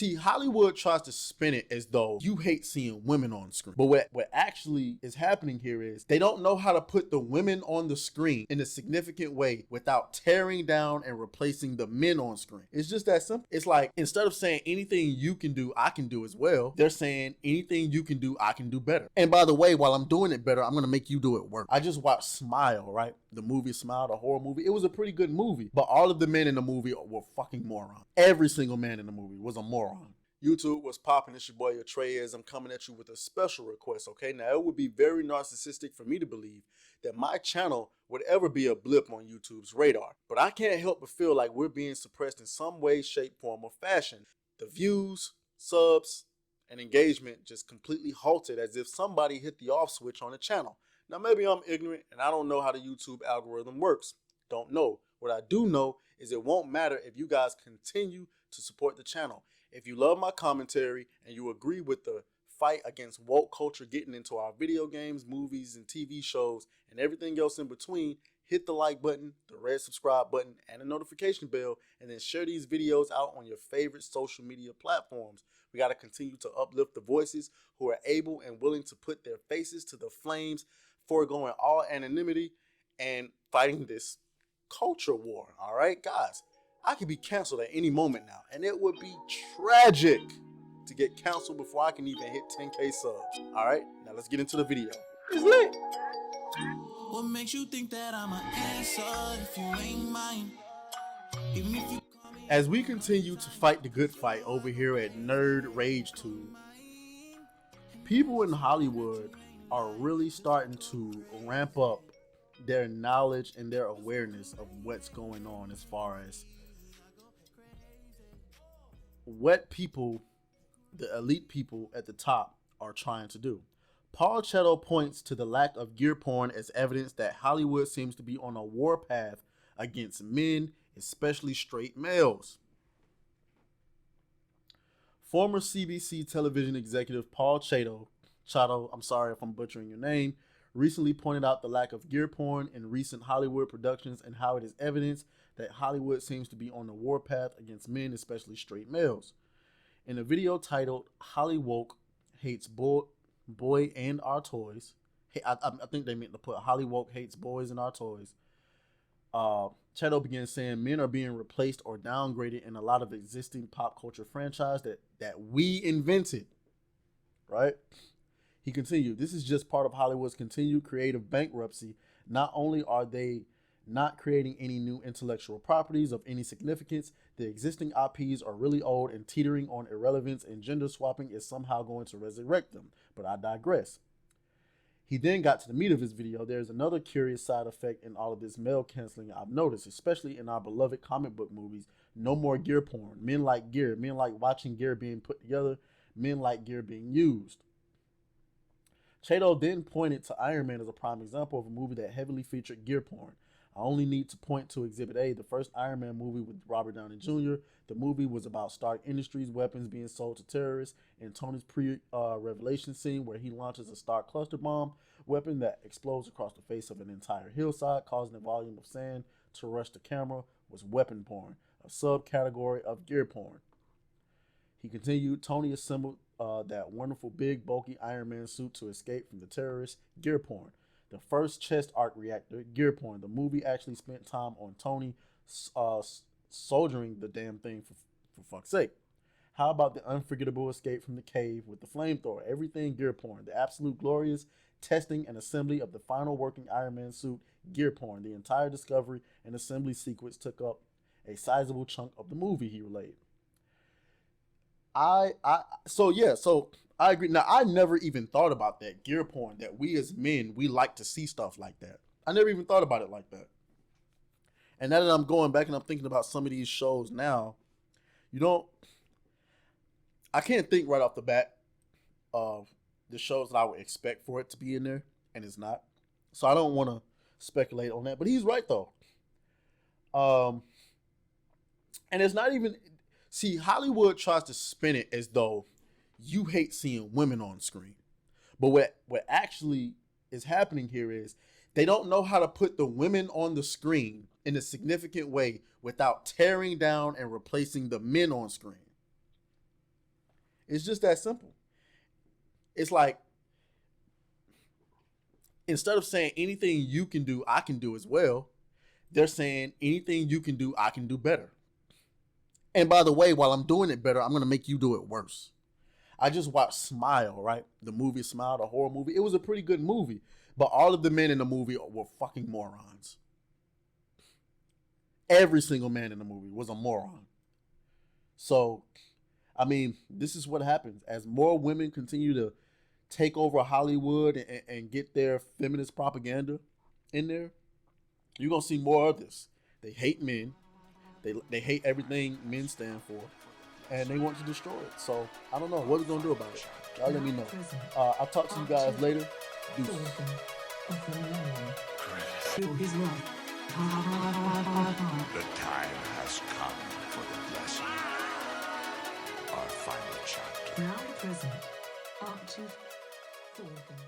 See, Hollywood tries to spin it as though you hate seeing women on screen. But what actually is happening here is they don't know how to put the women on the screen in a significant way without tearing down and replacing the men on screen. It's just that simple. It's like, instead of saying anything you can do, I can do as well, they're saying anything you can do, I can do better. And by the way, while I'm doing it better, I'm going to make you do it worse. I just watched Smile, right? The movie Smile, the horror movie. It was a pretty good movie, but all of the men in the movie were fucking morons. Every single man in the movie was a moron. YouTube, what's poppin'? It's your boy Atreus. I'm coming at you with a special request, okay? Now, it would be very narcissistic for me to believe that my channel would ever be a blip on YouTube's radar, but I can't help but feel like we're being suppressed in some way, shape, form, or fashion. The views, subs, and engagement just completely halted as if somebody hit the off switch on the channel. Now, maybe I'm ignorant and I don't know how the YouTube algorithm works. Don't know. What I do know is it won't matter if you guys continue to support the channel. If you love my commentary and you agree with the fight against woke culture getting into our video games, movies, and TV shows, and everything else in between, hit the like button, the red subscribe button, and the notification bell, and then share these videos out on your favorite social media platforms. We got to continue to uplift the voices who are able and willing to put their faces to the flames, foregoing all anonymity and fighting this culture war. All right, guys, I could be canceled at any moment now, and it would be tragic to get canceled before I can even hit 10K subs. All right, now let's get into the video. It's lit. What makes you think that I'm an answer if you ain't mine? Even if you call me. As we continue to fight the good fight over here at Nerd Rage Tube, people in Hollywood are really starting to ramp up their knowledge and their awareness of what's going on as far as what people, the elite people at the top, are trying to do. Paul Cheto points to the lack of gear porn as evidence that Hollywood seems to be on a war path against men, especially straight males. Former CBC television executive Paul Cheto, I'm sorry if I'm butchering your name, recently pointed out the lack of gear porn in recent Hollywood productions and how it is evidence that Hollywood seems to be on the war path against men, especially straight males. In a video titled Hollywoke Hates Boy and Our Toys, I think they meant to put Hollywoke Hates Boys and Our Toys, Cheto began saying men are being replaced or downgraded in a lot of existing pop culture franchise that we invented, right? He continued, this is just part of Hollywood's continued creative bankruptcy. Not only are they not creating any new intellectual properties of any significance, the existing IPs are really old and teetering on irrelevance, and gender swapping is somehow going to resurrect them. But I digress. He then got to the meat of his video. There's another curious side effect in all of this male canceling I've noticed, especially in our beloved comic book movies. No more gear porn. Men like gear. Men like watching gear being put together. Men like gear being used. Cheto then pointed to Iron Man as a prime example of a movie that heavily featured gear porn. I only need to point to Exhibit A, the first Iron Man movie with Robert Downey Jr. The movie was about Stark Industries weapons being sold to terrorists, and Tony's pre-revelation scene where he launches a Stark cluster bomb weapon that explodes across the face of an entire hillside, causing a volume of sand to rush the camera, was weapon porn, a subcategory of gear porn. He continued, Tony assembled that wonderful big bulky Iron Man suit to escape from the terrorists, gear porn. The first chest arc reactor, gear porn. The movie actually spent time on Tony soldiering the damn thing for fuck's sake. How about the unforgettable escape from the cave with the flamethrower? Everything gear porn. The absolute glorious testing and assembly of the final working Iron Man suit, gear porn. The entire discovery and assembly sequence took up a sizable chunk of the movie, he relayed. So I agree. Now, I never even thought about that gear porn, that we as men, we like to see stuff like that. I never even thought about it like that. And now that I'm going back and I'm thinking about some of these shows now, I can't think right off the bat of the shows that I would expect for it to be in there, and it's not. So I don't want to speculate on that, but he's right though. And it's not even, see, Hollywood tries to spin it as though you hate seeing women on screen. But what actually is happening here is they don't know how to put the women on the screen in a significant way without tearing down and replacing the men on screen. It's just that simple. It's like, instead of saying anything you can do, I can do as well, they're saying anything you can do, I can do better. And by the way, while I'm doing it better, I'm going to make you do it worse. I just watched Smile, right? The movie Smile, the horror movie. It was a pretty good movie, but all of the men in the movie were fucking morons. Every single man in the movie was a moron. So, I mean, this is what happens. As more women continue to take over Hollywood and get their feminist propaganda in there, you're going to see more of this. They hate men. They hate everything men stand for. And they want to destroy it. So, I don't know. What are we going to do about it? Y'all let me know. I'll talk to you guys later. Deuces. The time has come for the blessing. Our final chapter. Now present. Archie Thornton.